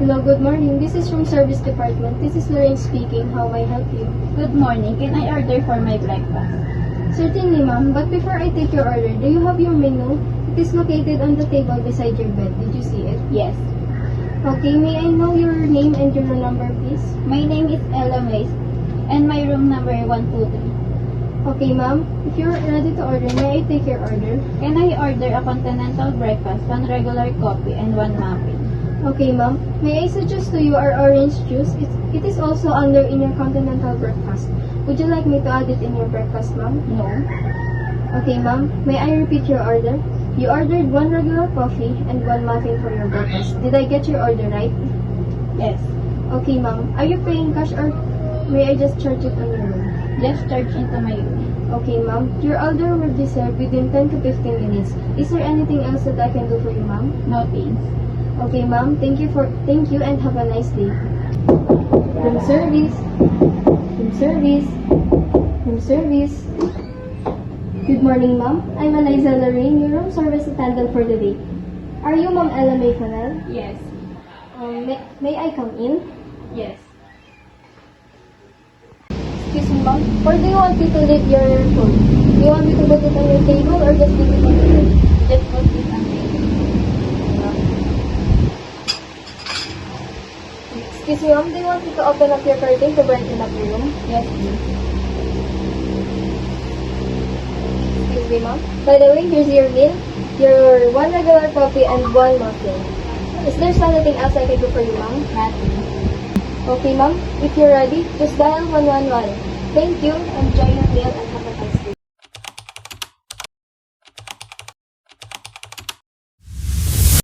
Hello, good morning. This is from Service Department. This is Lorraine speaking. How may I help you? Good morning. Can I order for my breakfast? Certainly, ma'am. But before I take your order, do you have your menu? It is located on the table beside your bed. Did you see it? Yes. Okay, may I know your name and your room number, please? My name is Ella Mays and my room number 123. Okay, ma'am. If you're ready to order, may I take your order? Can I order a continental breakfast, one regular coffee, and one muffin? Okay, ma'am. May I suggest to you our orange juice? It is also under in your continental breakfast. Would you like me to add it in your breakfast, ma'am? No. Okay, ma'am. May I repeat your order? You ordered one regular coffee and one muffin for your breakfast. Did I get your order right? Yes. Okay, ma'am. Are you paying cash or may I just charge it on your room? Just charge into my room. Okay, ma'am. Your order will be served within 10 to 15 minutes. Is there anything else that I can do for you, ma'am? No thanks. Okay, ma'am. Thank you and have a nice day. Room service. Room service. Room service. Good morning, ma'am. I'm Eliza Lorraine, your room service attendant for the day. Are you Ma'am Ella May Canal? Yes. May I come in? Yes. Excuse me, ma'am. Where do you want me to leave your phone? Do you want me to put it on your table or just leave it on the bed? Just put it on me. Excuse me, ma'am. Do you want me to open up your curtain to brighten up your room? Yes, please. Excuse me, ma'am. By the way, here's your meal. Your one regular coffee and one muffin. Is there something else I can do for you, ma'am? Nothing. Okay, ma'am. If you're ready, just dial 111. Thank you. Enjoy your meal and have a